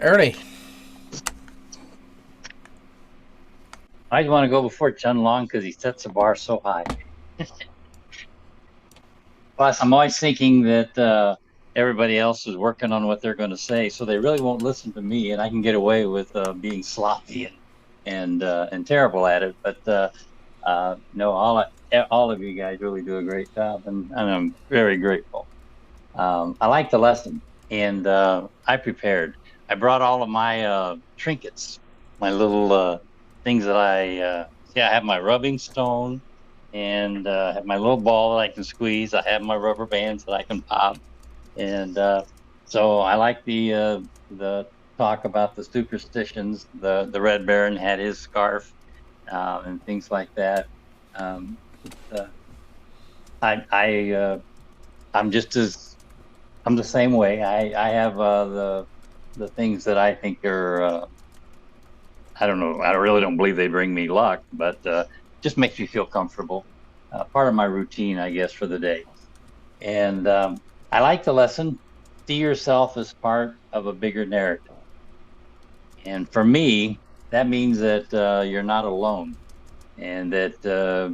Ernie. I just want to go before Chun Long because he sets the bar so high. Plus, I'm always thinking that everybody else is working on what they're going to say, so they really won't listen to me, and I can get away with being sloppy and terrible at it. But no, all of you guys really do a great job, and I'm very grateful. I like the lesson, and I prepared. I brought all of my trinkets, my little things that I have my rubbing stone, and have my little ball that I can squeeze. I have my rubber bands that I can pop, and so I like the talk about the superstitions. The Red Baron had his scarf and things like that. It's, I'm just as I'm the same way. I have the things that I think are I don't know. I really don't believe they bring me luck, but just makes me feel comfortable. Part of my routine, I guess, for the day. And I like the lesson. See yourself as part of a bigger narrative. And for me, that means that you're not alone, and that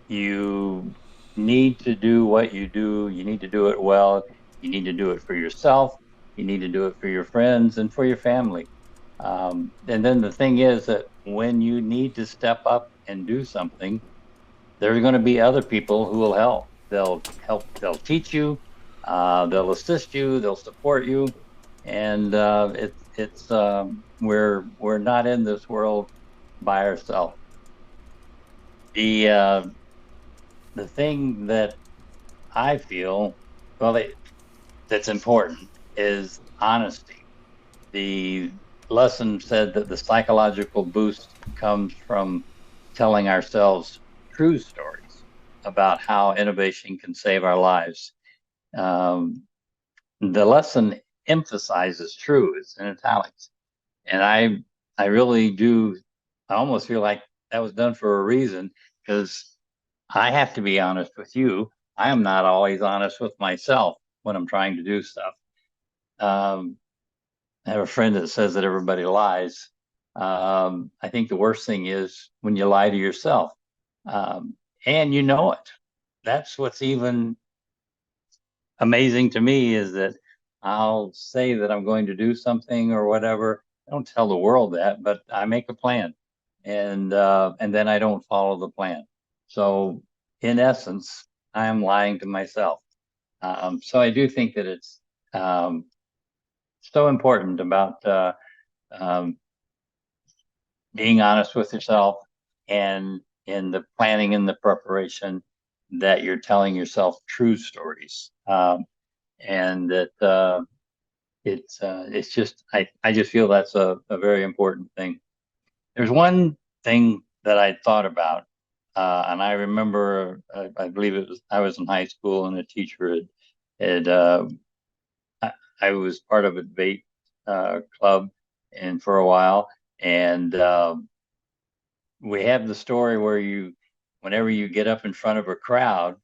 you need to do what you do. You need to do it well. You need to do it for yourself. You need to do it for your friends and for your family. And then the thing is that when you need to step up and do something, there's going to be other people who will help. They'll help. They'll teach you. They'll assist you. They'll support you. And we're not in this world by ourselves. The uh, the thing that I feel, well, that's important is honesty. The lesson said that the psychological boost comes from telling ourselves true stories about how innovation can save our lives. Um, the lesson emphasizes true, it's in italics. And I really do, I almost feel like that was done for a reason because I have to be honest with you. I am not always honest with myself when I'm trying to do stuff. Um, I have a friend that says that everybody lies. I think the worst thing is when you lie to yourself, um, and you know it. That's what's even amazing to me is that I'll say that I'm going to do something or whatever. I don't tell the world that, but I make a plan, and then I don't follow the plan. So in essence, I am lying to myself. So I do think that it's um, so important about um, being honest with yourself and in the planning and the preparation that you're telling yourself true stories. And that it's just I just feel that's a very important thing. There's one thing that I thought about, and I remember I believe it was I was in high school and a teacher had I, I was part of a debate club and for a while, and we have the story where whenever you get up in front of a crowd,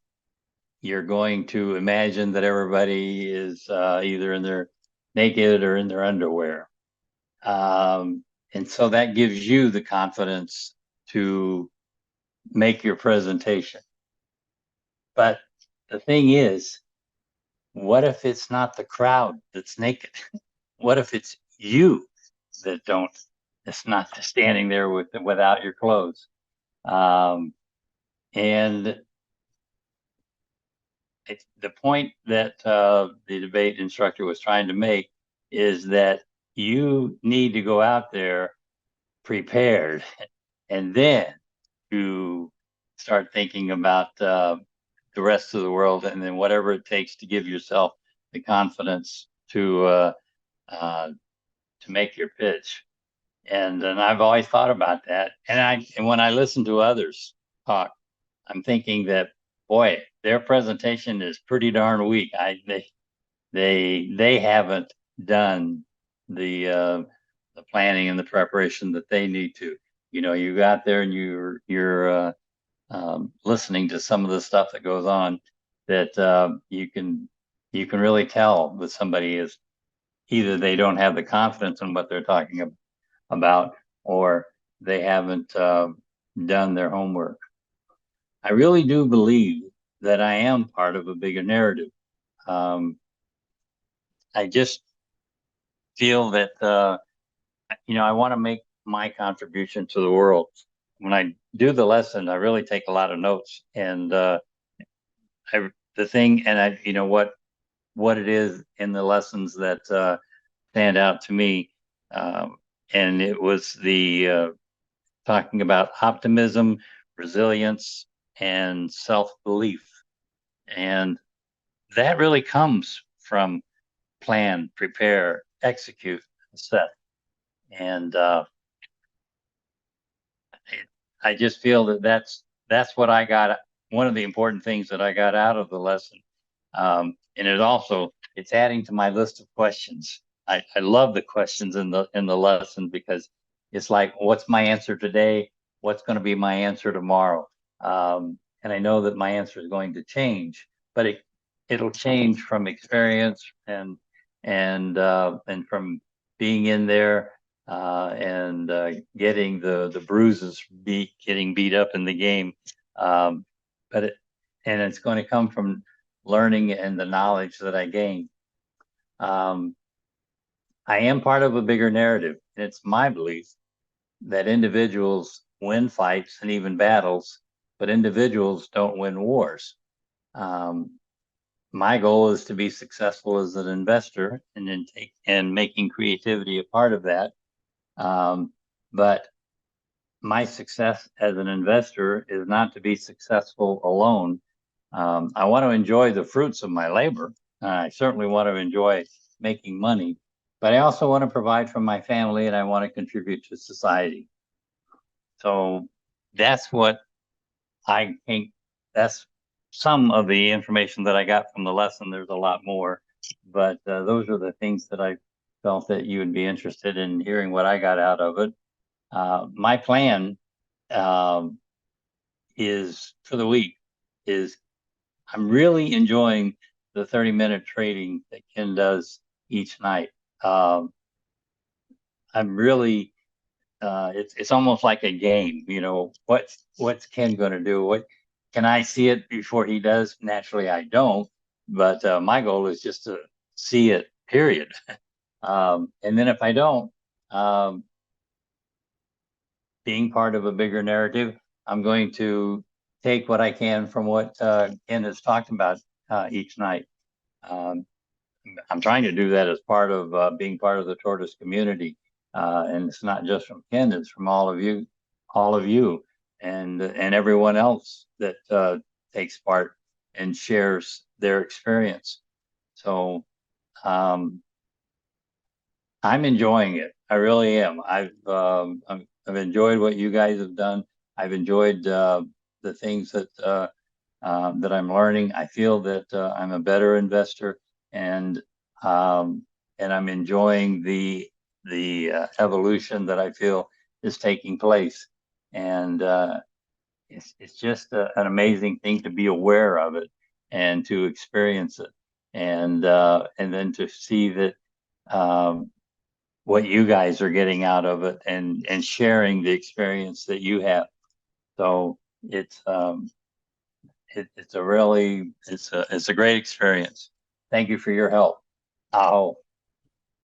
you're going to imagine that everybody is either in their naked or in their underwear. And so that gives you the confidence to make your presentation. But the thing is, what if it's not the crowd that's naked? What if it's you that don't, it's not standing there without your clothes? Um, and the point that the debate instructor was trying to make is that you need to go out there prepared and then to start thinking about the rest of the world and then whatever it takes to give yourself the confidence uh, to make your pitch. And I've always thought about that. And when I listen to others talk, I'm thinking that boy, their presentation is pretty darn weak. They haven't done the planning and the preparation that they need to. You know, you got there and you're listening to some of the stuff that goes on that you can really tell that somebody is either they don't have the confidence in what they're talking about, or they haven't done their homework. I really do believe that I am part of a bigger narrative. I just feel that I want to make my contribution to the world. When I do the lesson, I really take a lot of notes, and the thing, and what it is in the lessons that stand out to me, and it was the talking about optimism, resilience, and self-belief, and that really comes from plan, prepare, execute, assess, and I just feel that that's what I got. One of the important things that I got out of the lesson, and it's adding to my list of questions. I love the questions in the lesson because it's like, what's my answer today? What's going to be my answer tomorrow? And I know that my answer is going to change, but it'll change from experience and from being in there and getting the bruises, getting beat up in the game. Um, but it's going to come from learning and the knowledge that I gain. I am part of a bigger narrative, and it's my belief that individuals win fights and even battles, but individuals don't win wars. Um, my goal is to be successful as an investor and making creativity a part of that. But my success as an investor is not to be successful alone. I want to enjoy the fruits of my labor. I certainly want to enjoy making money, but I also want to provide for my family and I want to contribute to society. So that's what I think, that's some of the information that I got from the lesson. There's a lot more, but those are the things that I felt that you would be interested in hearing what I got out of it. My plan um, is for the week is I'm really enjoying the 30-minute trading that Ken does each night. Um, I'm really it's almost like a game. What's Ken going to do? What can I see it before he does? Naturally, I don't. But my goal is just to see it. Period. And then if I don't, um, being part of a bigger narrative, I'm going to take what I can from what Ken has talked about each night. Um, I'm trying to do that as part of being part of the tortoise community, and it's not just from Ken; it's from all of you, and everyone else that takes part and shares their experience. So um, I'm enjoying it. I really am. I've enjoyed what you guys have done. I've enjoyed the things that I'm learning. I feel that I'm a better investor, and um, and I'm enjoying the evolution that I feel is taking place. And it's just an amazing thing to be aware of it and to experience it, and then to see that um, what you guys are getting out of it and sharing the experience that you have. So it's a great experience. Thank you for your help. Aho.